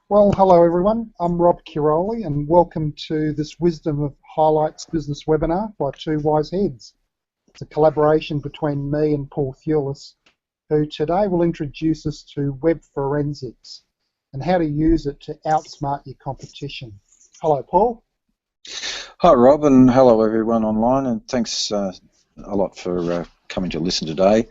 Well, hello everyone. I'm Rob Chiarolli and welcome to this Wisdom of Highlights business webinar by Two Wise Heads. It's a collaboration between me and Paul Thewlis, who today will introduce us to web forensics and how to use it to outsmart your competition. Hello, Paul. Hi, Rob, and hello everyone online, and thanks a lot for coming to listen today.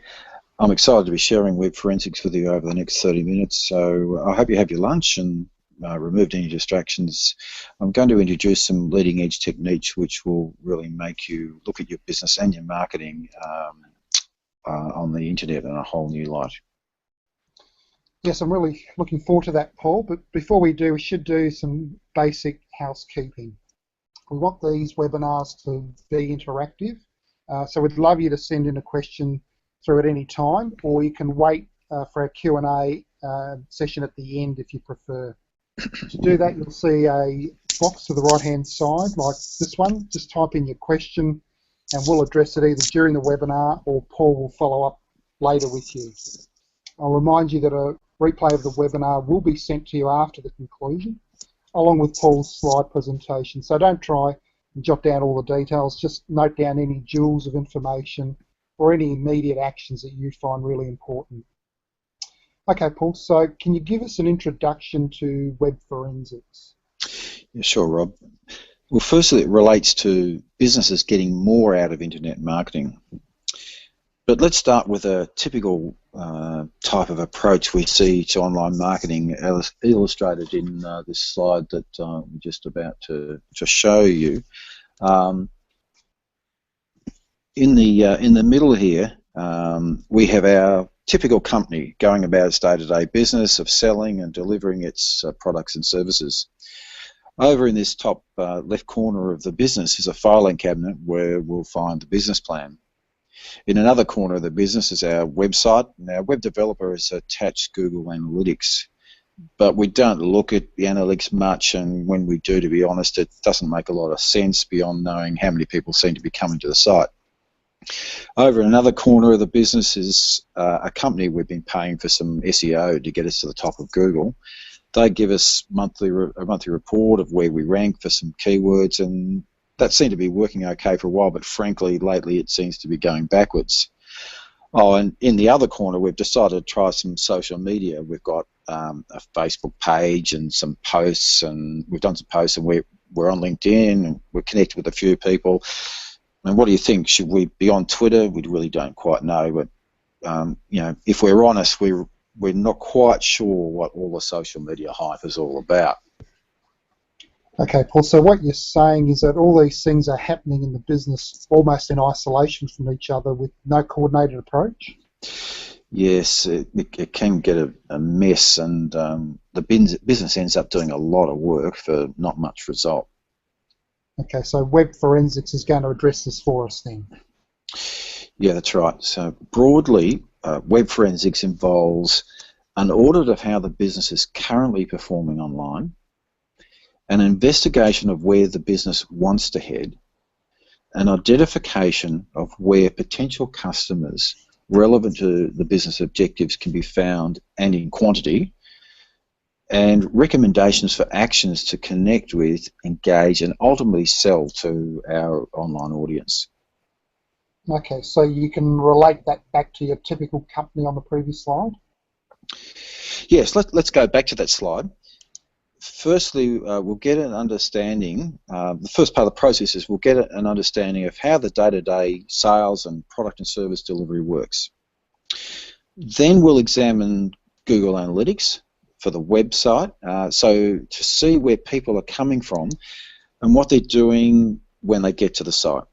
I'm excited to be sharing web forensics with you over the next 30 minutes, so I hope you have your lunch and removed any distractions. I'm going to introduce some leading edge techniques which will really make you look at your business and your marketing on the internet in a whole new light. Yes, I'm really looking forward to that, Paul, but before we do, we should do some basic housekeeping. We want these webinars to be interactive, so we'd love you to send in a question through at any time, or you can wait for our Q&A session at the end if you prefer. To do that, you'll see a box to the right-hand side, like this one. Just type in your question, and we'll address it either during the webinar or Paul will follow up later with you. I'll remind you that a replay of the webinar will be sent to you after the conclusion, along with Paul's slide presentation. So don't try and jot down all the details, just note down any jewels of information or any immediate actions that you find really important. Okay, Paul, so can you give us an introduction to web forensics? Yeah, sure, Rob. Well, firstly, it relates to businesses getting more out of internet marketing. But let's start with a typical type of approach we see to online marketing illustrated in this slide that I'm just about to show you. In the middle here, we have our typical company going about its day-to-day business of selling and delivering its products and services. Over in this top left corner of the business is a filing cabinet where we'll find the business plan. In another corner of the business is our website, and our web developer has attached Google Analytics. But we don't look at the analytics much, and when we do, to be honest, it doesn't make a lot of sense beyond knowing how many people seem to be coming to the site. Over in another corner of the business is a company we've been paying for some SEO to get us to the top of Google. They give us a monthly report of where we rank for some keywords, and that seemed to be working okay for a while, but frankly, lately it seems to be going backwards. Oh, and in the other corner, we've decided to try some social media. We've got a Facebook page and some posts, and we've done some posts, and we're on LinkedIn, and we're connected with a few people. And what do you think? Should we be on Twitter? We really don't quite know, but you know, if we're honest, we're not quite sure what all the social media hype is all about. Okay, Paul, so what you're saying is that all these things are happening in the business almost in isolation from each other with no coordinated approach? Yes, it can get a mess, and the business ends up doing a lot of work for not much result. Okay, so web forensics is going to address this for us then. Yeah, that's right. So broadly, web forensics involves an audit of how the business is currently performing online, an investigation of where the business wants to head, an identification of where potential customers relevant to the business objectives can be found and in quantity, and recommendations for actions to connect with, engage, and ultimately sell to our online audience. Okay, so you can relate that back to your typical company on the previous slide? Yes, let's go back to that slide. Firstly, we'll get an understanding, the first part of the process is we'll get an understanding of how the day-to-day sales and product and service delivery works. Then we'll examine Google Analytics for the website, so to see where people are coming from and what they're doing when they get to the site.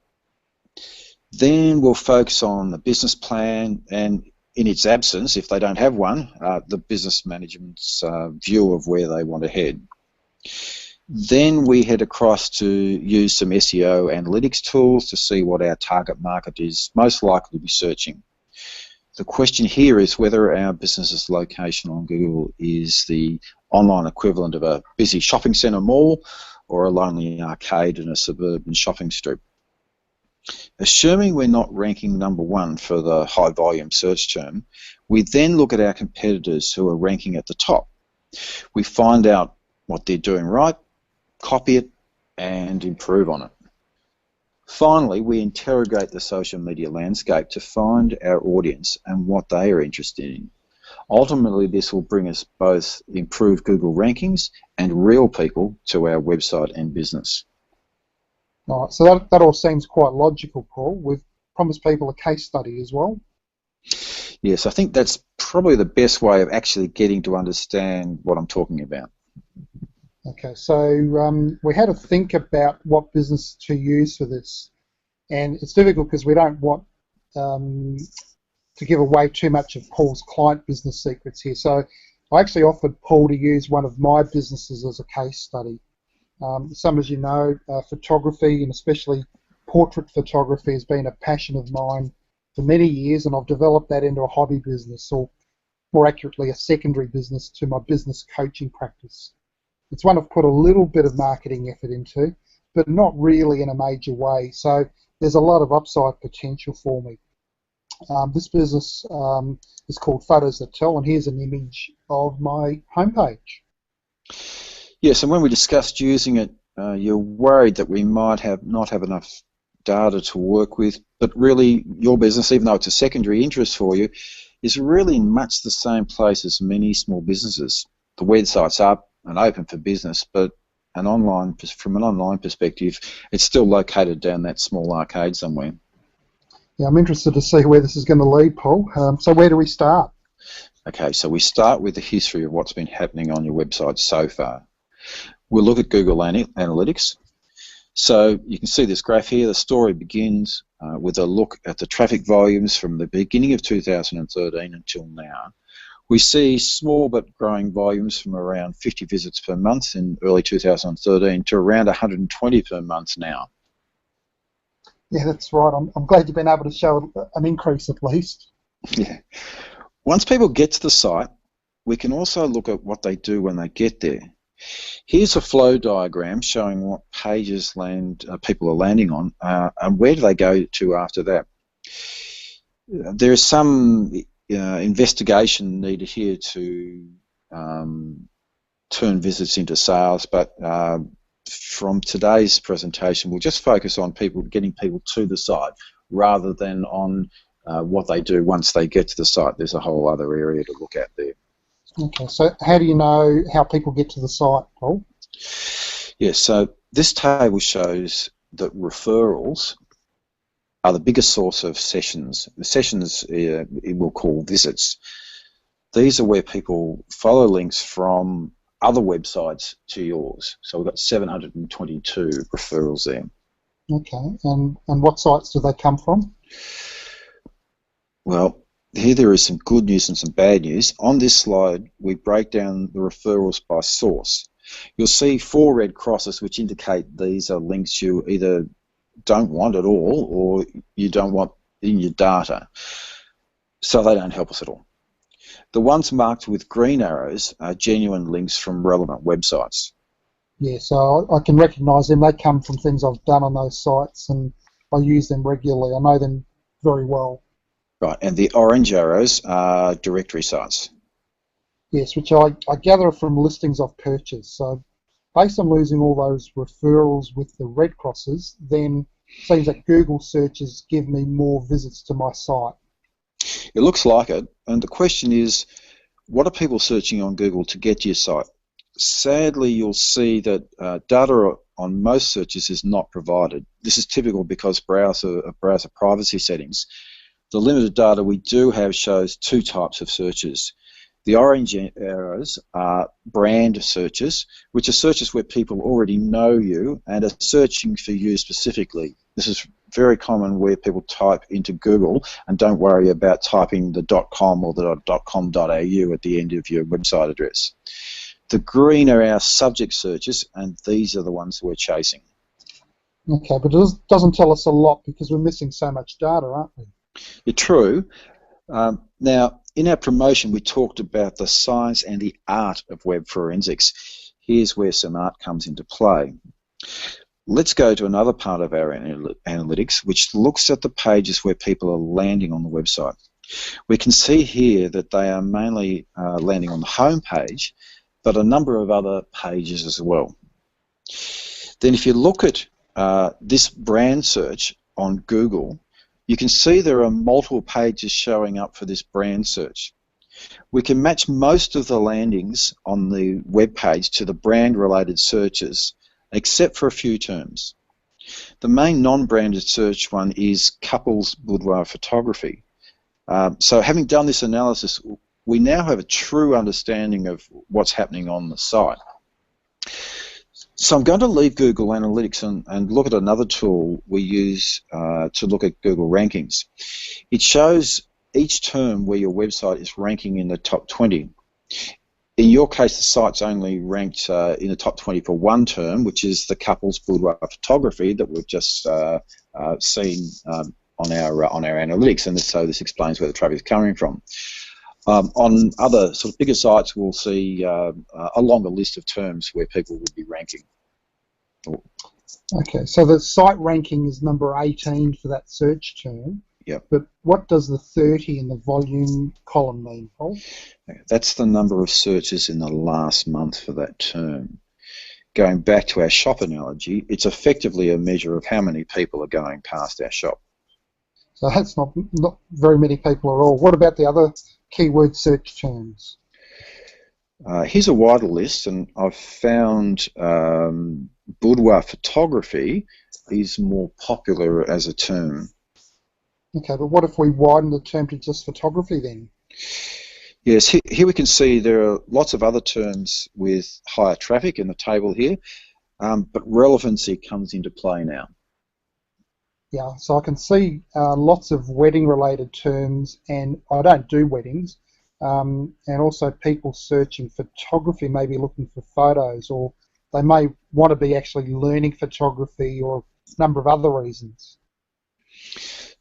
Then we'll focus on the business plan and, in its absence, if they don't have one, the business management's view of where they want to head. Then we head across to use some SEO analytics tools to see what our target market is most likely to be searching. The question here is whether our business's location on Google is the online equivalent of a busy shopping centre mall or a lonely arcade in a suburban shopping strip. Assuming we're not ranking #1 for the high volume search term, we then look at our competitors who are ranking at the top We find out what they're doing right, copy it, and improve on it. Finally, we interrogate the social media landscape to find our audience and what they are interested in. Ultimately, this will bring us both improved Google rankings and real people to our website and business. All right, so that all seems quite logical, Paul. We've promised people a case study as well. Yes, I think that's probably the best way of actually getting to understand what I'm talking about. Okay, so we had to think about what business to use for this, and it's difficult because we don't want to give away too much of Paul's client business secrets here. So I actually offered Paul to use one of my businesses as a case study. Some, as you know, photography, and especially portrait photography, has been a passion of mine for many years, and I've developed that into a hobby business, or more accurately, a secondary business to my business coaching practice. It's one I've put a little bit of marketing effort into, but not really in a major way. So there's a lot of upside potential for me. This business is called Photos That Tell, and here's an image of my homepage. Yes, and when we discussed using it, you're worried that we might not have enough data to work with, but really your business, even though it's a secondary interest for you, is really in much the same place as many small businesses. The website's up and open for business, but from an online perspective, it's still located down that small arcade somewhere. Yeah, I'm interested to see where this is going to lead, Paul. So where do we start? Okay, so we start with the history of what's been happening on your website so far. We'll look at Google Analytics. So you can see this graph here. The story begins with a look at the traffic volumes from the beginning of 2013 until now. We see small but growing volumes from around 50 visits per month in early 2013 to around 120 per month now. Yeah, that's right. I'm glad you've been able to show an increase at least. Yeah. Once people get to the site, we can also look at what they do when they get there. Here's a flow diagram showing what pages people are landing on, and where do they go to after that. There is some investigation needed here to turn visits into sales, but from today's presentation, we'll just focus on getting people to the site rather than on what they do once they get to the site. There's a whole other area to look at there. Okay, so how do you know how people get to the site, Paul? Yes, so this table shows that referrals are the biggest source of sessions. The sessions we'll call visits. These are where people follow links from other websites to yours. So we've got 722 referrals there. Okay, and what sites do they come from? Well, here there is some good news and some bad news. On this slide, we break down the referrals by source. You'll see 4 red crosses which indicate these are links you either don't want at all or you don't want in your data. So they don't help us at all. The ones marked with green arrows are genuine links from relevant websites. Yeah, so I can recognise them. They come from things I've done on those sites and I use them regularly. I know them very well. Right, and the orange arrows are directory sites. Yes, which I gather from listings I've purchased. So based on losing all those referrals with the red crosses, then it seems that Google searches give me more visits to my site. It looks like it, and the question is, what are people searching on Google to get to your site? Sadly, you'll see that data on most searches is not provided. This is typical because browser privacy settings. The limited data we do have shows 2 types of searches. The orange arrows are brand searches, which are searches where people already know you and are searching for you specifically. This is very common where people type into Google and don't worry about typing the .com or the .com.au at the end of your website address. The green are our subject searches, and these are the ones we're chasing. Okay, but it doesn't tell us a lot because we're missing so much data, aren't we? You're true. Now, in our promotion, we talked about the science and the art of web forensics. Here's where some art comes into play. Let's go to another part of our analytics, which looks at the pages where people are landing on the website. We can see here that they are mainly landing on the home page, but a number of other pages as well. Then if you look at this brand search on Google, you can see there are multiple pages showing up for this brand search. We can match most of the landings on the web page to the brand-related searches, except for a few terms. The main non-branded search one is couples boudoir photography. So having done this analysis, we now have a true understanding of what's happening on the site. So I'm going to leave Google Analytics and look at another tool we use to look at Google rankings. It shows each term where your website is ranking in the top 20. In your case, the site's only ranked in the top 20 for one term, which is the couples boudoir photography that we've just seen on our analytics, and so this explains where the traffic is coming from. On other sort of bigger sites, we'll see a longer list of terms where people would be ranking. Okay, so the site ranking is number 18 for that search term. Yep. But what does the 30 in the volume column mean, Paul? That's the number of searches in the last month for that term. Going back to our shop analogy, it's effectively a measure of how many people are going past our shop. So that's not very many people at all. What about the other keyword search terms? Here's a wider list, and I've found boudoir photography is more popular as a term. Okay, but what if we widen the term to just photography then? Yes, here we can see there are lots of other terms with higher traffic in the table here, but relevancy comes into play now. Yeah, so I can see lots of wedding-related terms, and I don't do weddings, and also people searching photography may be looking for photos, or they may want to be actually learning photography, or a number of other reasons.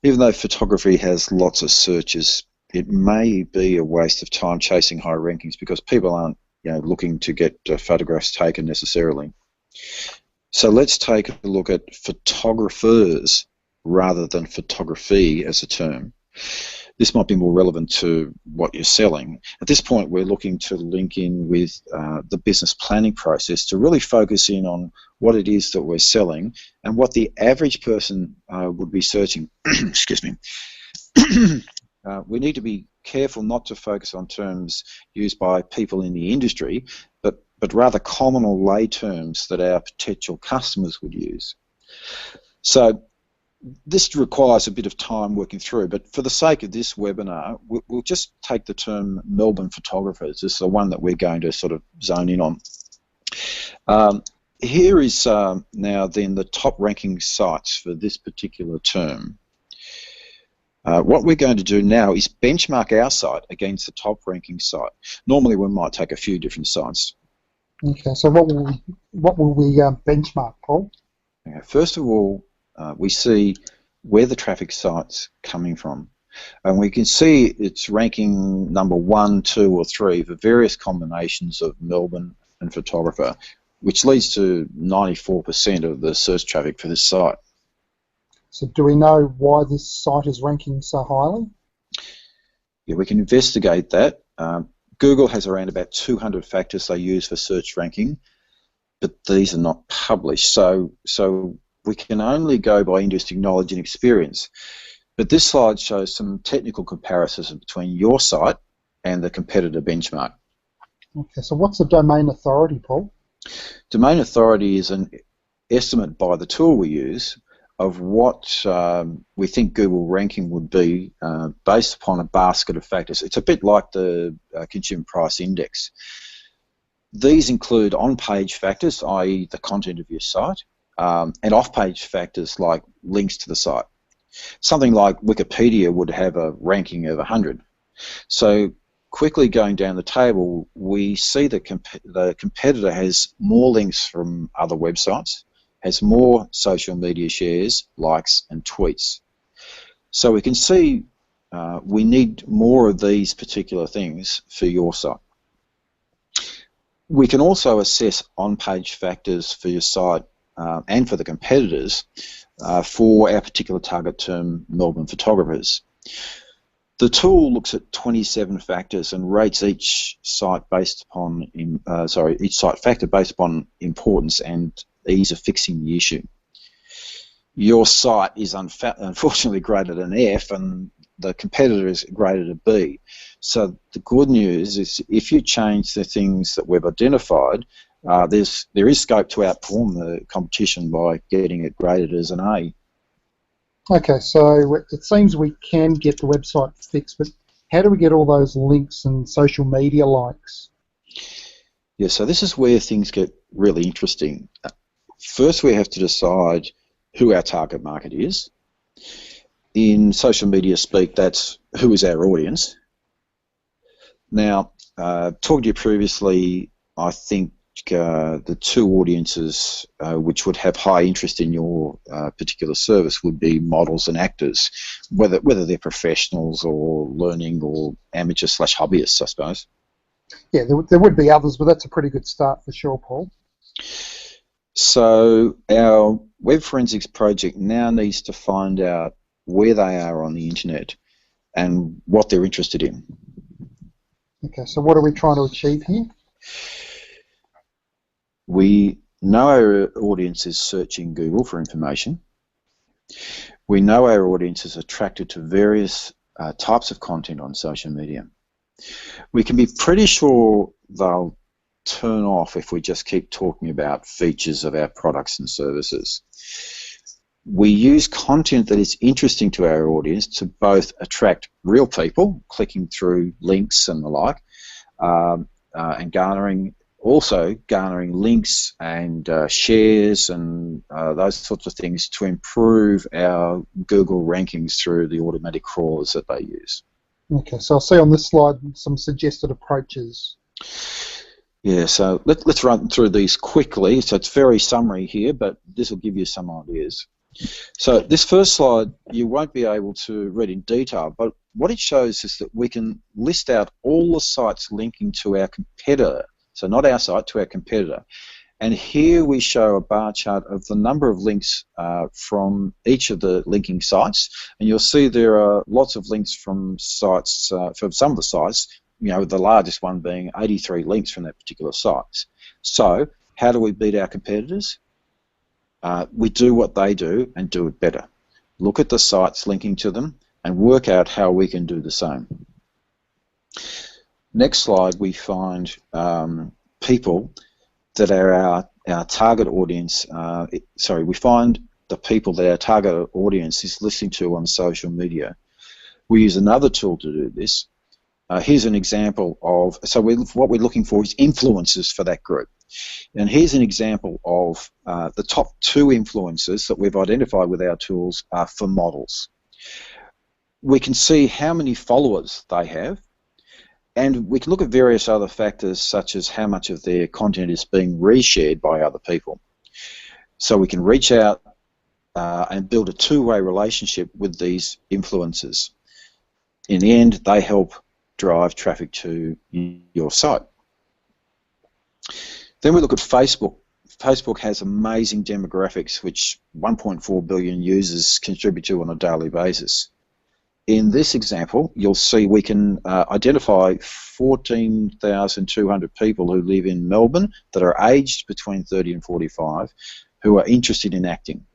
Even though photography has lots of searches, it may be a waste of time chasing high rankings because people aren't, looking to get photographs taken necessarily. So let's take a look at photographers rather than photography as a term. This might be more relevant to what you're selling. At this point, we're looking to link in with the business planning process to really focus in on what it is that we're selling and what the average person would be searching. Excuse me. We need to be careful not to focus on terms used by people in the industry, but rather common or lay terms that our potential customers would use. So this requires a bit of time working through, but for the sake of this webinar, we'll just take the term Melbourne photographers. This is the one that we're going to sort of zone in on. Here is now then the top ranking sites for this particular term. What we're going to do now is benchmark our site against the top ranking site. Normally we might take a few different sites. Okay, so what will we benchmark, Paul? Okay, first of all, we see where the traffic site's coming from. And we can see it's ranking number 1, 2 or 3 for various combinations of Melbourne and photographer, which leads to 94% of the search traffic for this site. So do we know why this site is ranking so highly? Yeah, we can investigate that. Google has around about 200 factors they use for search ranking, but these are not published. So we can only go by industry knowledge and experience. But this slide shows some technical comparisons between your site and the competitor benchmark. Okay, so what's the domain authority, Paul? Domain authority is an estimate by the tool we use of what we think Google ranking would be based upon a basket of factors. It's a bit like the Consumer Price Index. These include on-page factors, i.e. the content of your site, and off-page factors like links to the site. Something like Wikipedia would have a ranking of 100. So quickly going down the table, we see the competitor has more links from other websites, has more social media shares, likes and tweets. So we can see we need more of these particular things for your site. We can also assess on-page factors for your site and for the competitors for our particular target term, Melbourne photographers. The tool looks at 27 factors and rates each site based upon each site factor based upon importance and ease of fixing the issue. Your site is unfortunately graded an F, and the competitor is graded a B. So the good news is, if you change the things that we've identified, there is scope to outperform the competition by getting it graded as an A. Okay, so it seems we can get the website fixed, but how do we get all those links and social media likes? Yeah, so this is where things get really interesting. First, we have to decide who our target market is. In social media speak, that's who is our audience. Now, talked to you previously, I think the two audiences which would have high interest in your particular service would be models and actors, whether they're professionals or learning or amateur/hobbyists, I suppose. Yeah, there would be others, but that's a pretty good start for sure, Paul. So our web forensics project now needs to find out where they are on the internet and what they're interested in. Okay, so what are we trying to achieve here? We know our audience is searching Google for information. We know our audience is attracted to various types of content on social media. We can be pretty sure they'll turn off if we just keep talking about features of our products and services. We use content that is interesting to our audience to both attract real people, clicking through links and the like, and garnering links and shares and those sorts of things to improve our Google rankings through the automatic crawlers that they use. Okay, so I'll see on this slide some suggested approaches. Yeah, so let's run through these quickly. So it's very summary here, but this will give you some ideas. So this first slide you won't be able to read in detail, but what it shows is that we can list out all the sites linking to our competitor. So not our site, to our competitor. And here we show a bar chart of the number of links from each of the linking sites. And you'll see there are lots of links from sites, from some of the sites, the largest one being 83 links from that particular site. So how do we beat our competitors? We do what they do and do it better. Look at the sites linking to them and work out how we can do the same. Next slide, we find people that are our target audience. We find the people that our target audience is listening to on social media. We use another tool to do this. Here's an example of, what we're looking for is influencers for that group. And here's an example of the top 2 influencers that we've identified with our tools are for models. We can see how many followers they have, and we can look at various other factors such as how much of their content is being reshared by other people. So we can reach out and build a two-way relationship with these influencers. In the end, they help drive traffic to your site. Then we look at Facebook. Facebook has amazing demographics, which 1.4 billion users contribute to on a daily basis. In this example, you'll see we can identify 14,200 people who live in Melbourne that are aged between 30 and 45 who are interested in acting.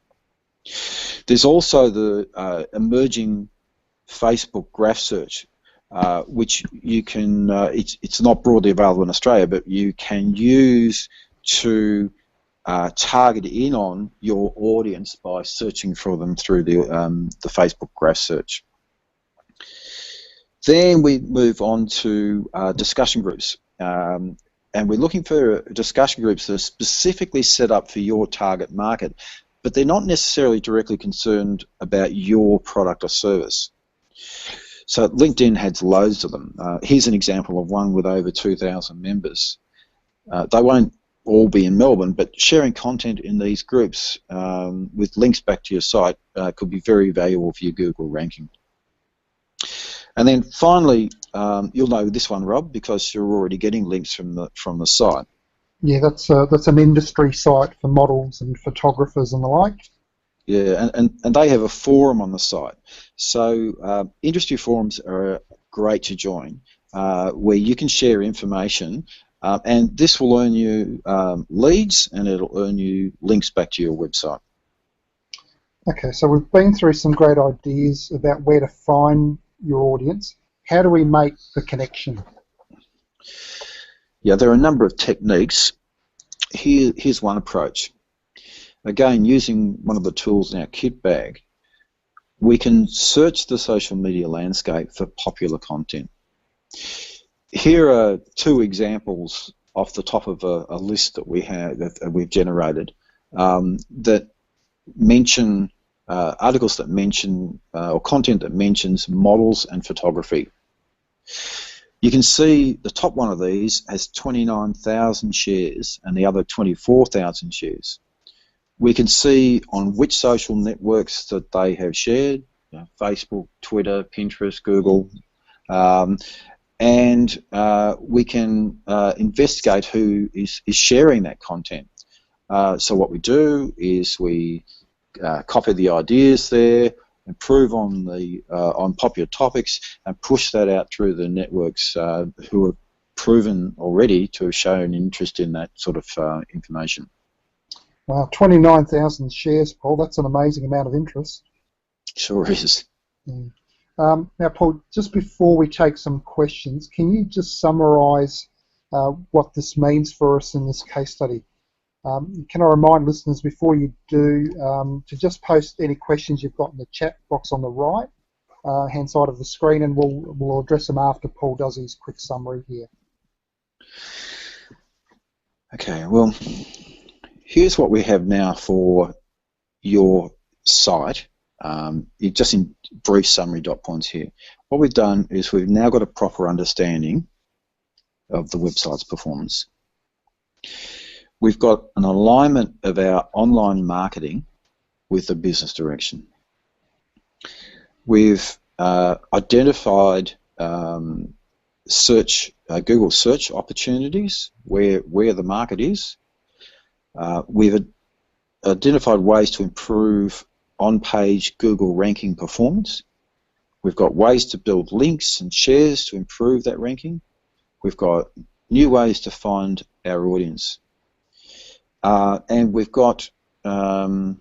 There's also the emerging Facebook graph search, which you can, it's not broadly available in Australia, but you can use to target in on your audience by searching for them through the Facebook graph search. Then we move on to discussion groups, and we're looking for discussion groups that are specifically set up for your target market, but they're not necessarily directly concerned about your product or service. So LinkedIn has loads of them. Here's an example of one with over 2,000 members. They won't all be in Melbourne, but sharing content in these groups with links back to your site could be very valuable for your Google ranking. And then finally, you'll know this one, Rob, because you're already getting links from the site. Yeah, that's an industry site for models and photographers and the like. Yeah, and they have a forum on the site. So industry forums are great to join, where you can share information, and this will earn you leads, and it'll earn you links back to your website. Okay, so we've been through some great ideas about where to find your audience. How do we make the connection? Yeah, there are a number of techniques. Here's one approach. Again, using one of the tools in our kit bag, we can search the social media landscape for popular content. Here are two examples off the top of a list that we have that we've generated that mention articles that mention or content that mentions models and photography. You can see the top one of these has 29,000 shares and the other 24,000 shares. We can see on which social networks that they have shared, Facebook, Twitter, Pinterest, Google, and we can investigate who is sharing that content. So what we do is we copy the ideas there, improve on the on popular topics, and push that out through the networks who have proven already to have shown interest in that sort of information. Wow, 29,000 shares, Paul. That's an amazing amount of interest. Sure is. Yeah. Now, Paul, just before we take some questions, can you just summarise what this means for us in this case study? Can I remind listeners before you do to just post any questions you've got in the chat box on the right hand side of the screen, and we'll address them after Paul does his quick summary here. Okay, well, here's what we have now for your site. Just in brief summary dot points here. What we've done is we've now got a proper understanding of the website's performance. We've got an alignment of our online marketing with the business direction. We've identified Google search opportunities where the market is. We've identified ways to improve on-page Google ranking performance. We've got ways to build links and shares to improve that ranking. We've got new ways to find our audience. And we've got new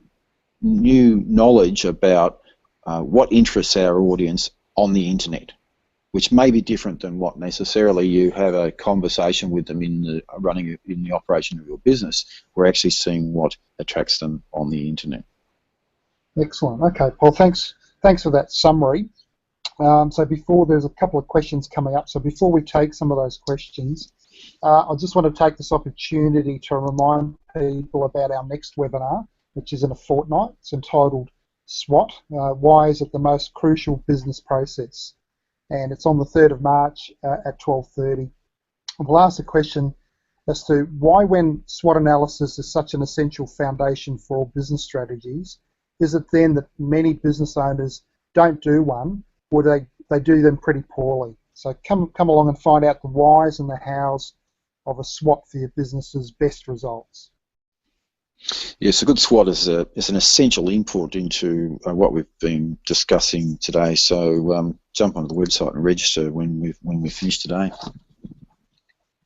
knowledge about what interests our audience on the internet, which may be different than what necessarily you have a conversation with them in the operation of your business. We're actually seeing what attracts them on the internet. Excellent. Okay, Paul, thanks for that summary. So before, there's a couple of questions coming up. So before we take some of those questions, I just want to take this opportunity to remind people about our next webinar, which is in a fortnight. It's entitled SWOT, Why is it the most crucial business process? And it's on the 3rd of March at 12:30. We'll ask the question as to why, when SWOT analysis is such an essential foundation for all business strategies, is it then that many business owners don't do one, or they do them pretty poorly? So come along and find out the whys and the hows of a SWOT for your business's best results. Yes, a good SWOT is an essential input into what we've been discussing today. So jump onto the website and register when we finish today.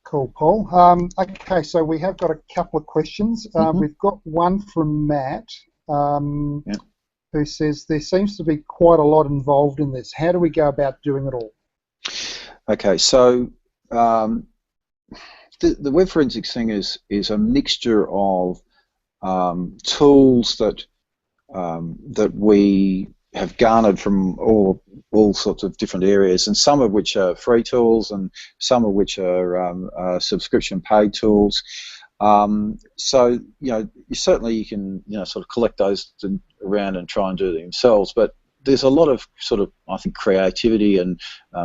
Cool, Paul. Okay, so we have got a couple of questions. We've got one from Matt, who says there seems to be quite a lot involved in this. How do we go about doing it all? Okay, so the web forensics thing is a mixture of tools that we have garnered from all sorts of different areas, and some of which are free tools, and some of which are subscription paid tools. So certainly you can sort of collect those around and try and do it themselves, but there's a lot of sort of, I think, creativity and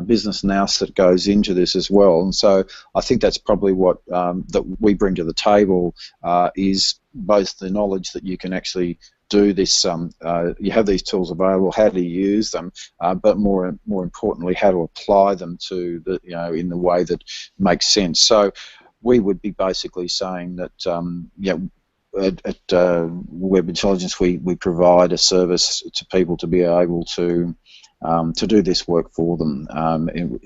business analysis that goes into this as well. And so I think that's probably what that we bring to the table is both the knowledge that you can actually do this. You have these tools available, how to use them, but more importantly, how to apply them to the in the way that makes sense. So we would be basically saying that at Web Intelligence, we provide a service to people to be able to do this work for them in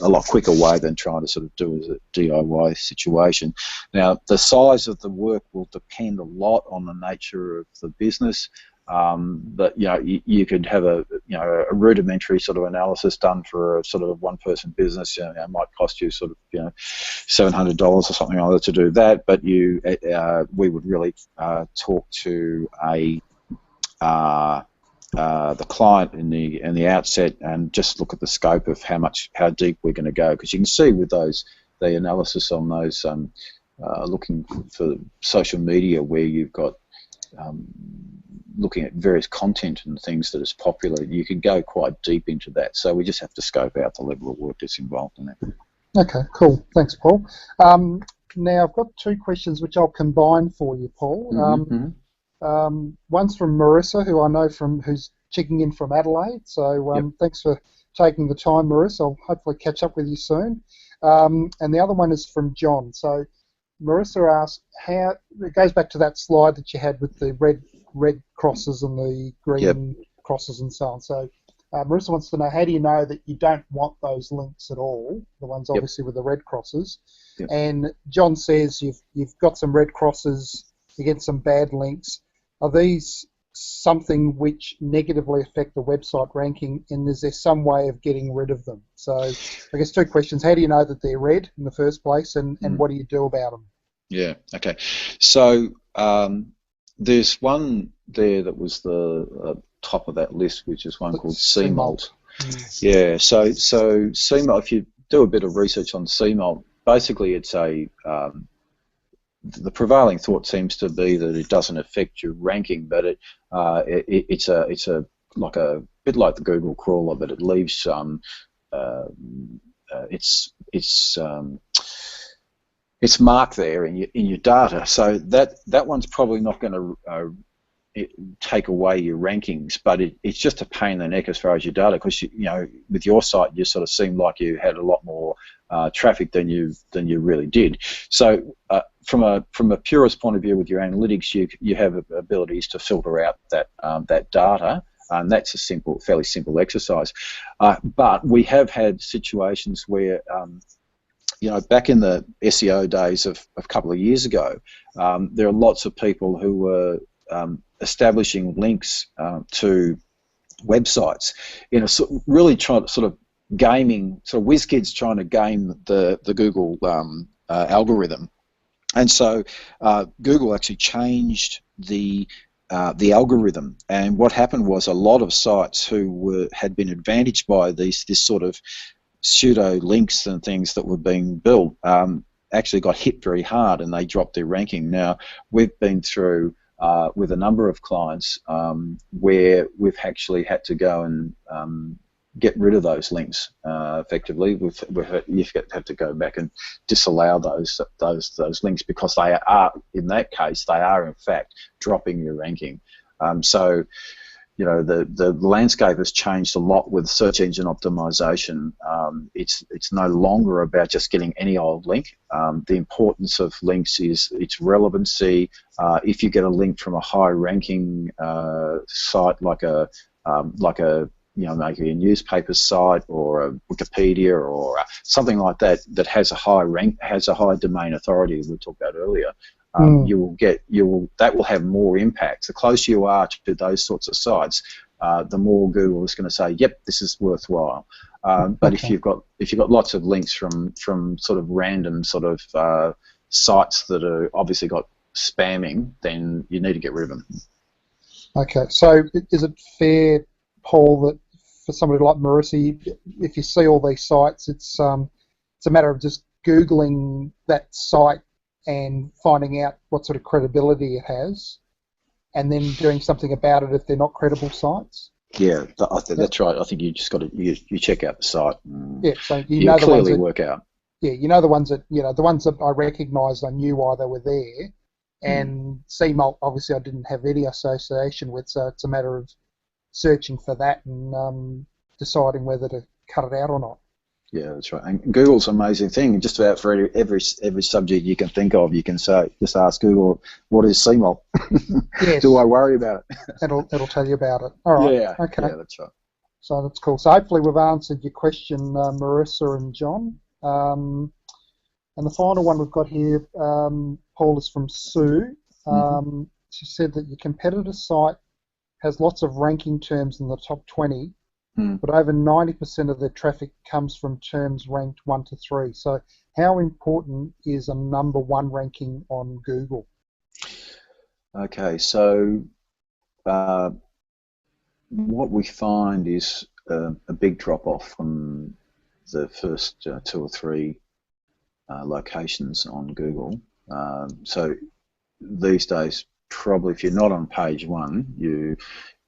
a lot quicker way than trying to sort of do as a DIY situation. Now, the size of the work will depend a lot on the nature of the business. But you could have a rudimentary sort of analysis done for a sort of one-person business. It might cost you sort of $700 or something like that to do that. But we would really talk to the client in the outset and just look at the scope of how deep we're going to go, because you can see with the analysis on those looking for social media where you've got looking at various content and things that is popular, you can go quite deep into that. So we just have to scope out the level of work that's involved in it. Okay, cool. Thanks, Paul. Now I've got two questions which I'll combine for you, Paul. One's from Marissa, who I know who's checking in from Adelaide. So thanks for taking the time, Marissa. I'll hopefully catch up with you soon. And the other one is from John. So Marissa asked how it goes back to that slide that you had with the red crosses and the green crosses and so on. So Marissa wants to know, how do you know that you don't want those links at all, the ones obviously with the red crosses? And John says you've got some red crosses against some bad links. Are these something which negatively affect the website ranking, and is there some way of getting rid of them? So I guess two questions. How do you know that they're red in the first place, and what do you do about them? Yeah, okay. So there's one there that was the top of that list, which is one called CMalt. Yeah, so CMalt, if you do a bit of research on CMalt, basically it's the prevailing thought seems to be that it doesn't affect your ranking, but it's a like a bit like the Google crawler, but it leaves it's marked there in your data. So that one's probably not going to take away your rankings, but it's just a pain in the neck as far as your data, because with your site you sort of seemed like you had a lot more traffic than you really did. So from a purist point of view with your analytics, you have abilities to filter out that data. And that's a fairly simple exercise. But we have had situations where back in the SEO days of a couple of years ago, there are lots of people who were establishing links to websites really trying to sort of gaming, sort of whiz kids trying to game the Google algorithm. And so Google actually changed the algorithm, and what happened was a lot of sites who had been advantaged by this sort of pseudo links and things that were being built actually got hit very hard, and they dropped their ranking. Now we've been through with a number of clients where we've actually had to go and get rid of those links effectively. You have to go back and disallow those links, because they are, in that case, they are in fact dropping your ranking. So the landscape has changed a lot with search engine optimization. It's no longer about just getting any old link. The importance of links is its relevancy. If you get a link from a high-ranking site like a maybe a newspaper site or a Wikipedia or something like that has a high rank, has a high domain authority, as we talked about earlier, that will have more impact. The closer you are to those sorts of sites, the more Google is going to say, yep, this is worthwhile. But if you've got lots of links from sort of random sort of sites that are obviously got spamming, then you need to get rid of them. Okay, so is it fair, Paul, that for somebody like Marissa, if you see all these sites, it's a matter of just Googling that site and finding out what sort of credibility it has, and then doing something about it if they're not credible sites? Yeah, that's right. I think you just got to you check out the site. Yeah, so you know the clearly ones that, work out. Yeah, you know the ones that the ones that I recognised, I knew why they were there, and CMalt obviously I didn't have any association with, so it's a matter of searching for that and deciding whether to cut it out or not. Yeah, that's right. And Google's an amazing thing. Just about for every subject you can think of, you can say, just ask Google, what is CMOL? Do Yes, I worry about it? it'll tell you about it. All right. Yeah, Okay. yeah, that's right. So that's cool. So hopefully we've answered your question, Marissa and John. And the final one we've got here, Paul, is from Sue. Mm-hmm. She said that your competitor site has lots of ranking terms in the top 20, but over 90% of their traffic comes from terms ranked 1 to 3. So how important is a number 1 ranking on Google? Okay, so what we find is a big drop-off from the first 2 or 3 locations on Google. So these days, probably if you're not on page 1, you're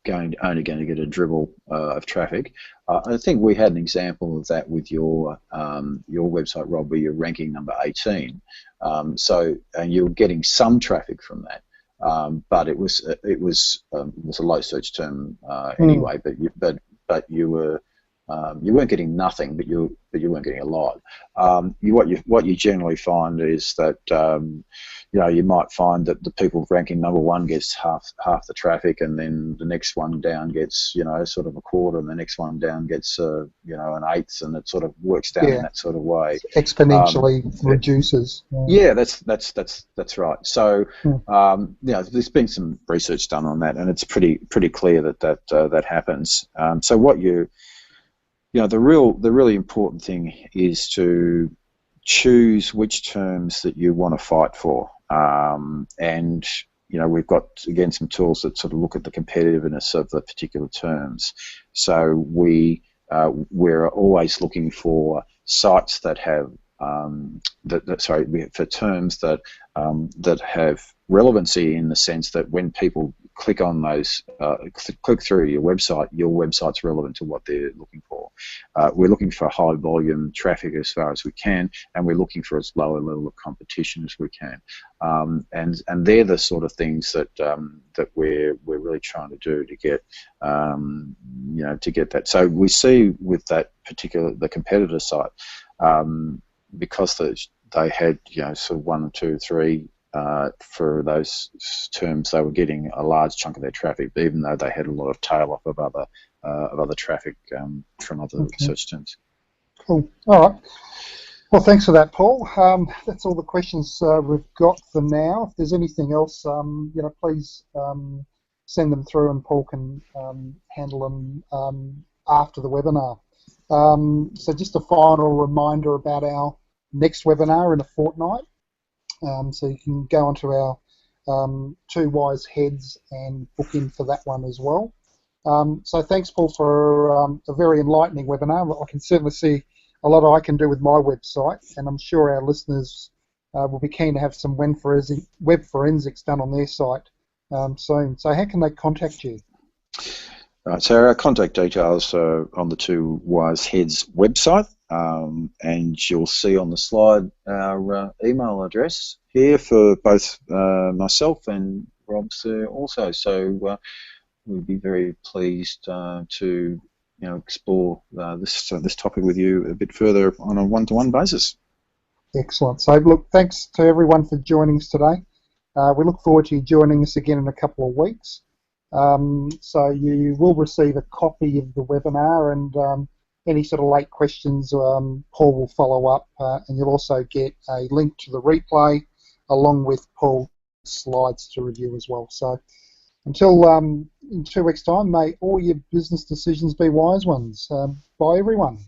only going to get a dribble of traffic. I think we had an example of that with your website, Rob, where you're ranking number 18. And you're getting some traffic from that. But it was a low search term anyway. But you weren't getting nothing, but you weren't getting a lot. What you generally find is that you might find that the people ranking number 1 gets half the traffic, and then the next one down gets sort of a quarter, and the next one down gets an eighth, and it sort of works down in that sort of way. Exponentially reduces. Yeah, that's right. So there's been some research done on that, and it's pretty clear that happens. So what the really important thing is to choose which terms that you want to fight for, and we've got again some tools that sort of look at the competitiveness of the particular terms. So we're always looking for sites that have for terms that have relevancy, in the sense that when people click on those, click through your website's relevant to what they're looking for. We're looking for high volume traffic as far as we can, and we're looking for as low a level of competition as we can. And they're the sort of things that we're really trying to do to get to get that. So we see with that the competitor site, because they had sort of 1, 2, 3 for those terms, they were getting a large chunk of their traffic, even though they had a lot of tail off of other traffic from other search terms. Cool. All right. Well, thanks for that, Paul. That's all the questions we've got for now. If there's anything else, please send them through, and Paul can handle them after the webinar. So just a final reminder about our next webinar in a fortnight. So you can go onto our 2 Wise Heads and book in for that one as well. So thanks, Paul, for a very enlightening webinar. I can certainly see a lot I can do with my website, and I'm sure our listeners will be keen to have some web forensics done on their site soon. So how can they contact you? Right, so our contact details are on the 2 Wise Heads website, and you'll see on the slide our email address here for both myself and Rob's also. So we'd be very pleased to explore this topic with you a bit further on a one-to-one basis. Excellent. So look, thanks to everyone for joining us today. We look forward to you joining us again in a couple of weeks. So you will receive a copy of the webinar, and any sort of late questions, Paul will follow up, and you'll also get a link to the replay along with Paul's slides to review as well. So until in 2 weeks' time, may all your business decisions be wise ones. Bye, everyone.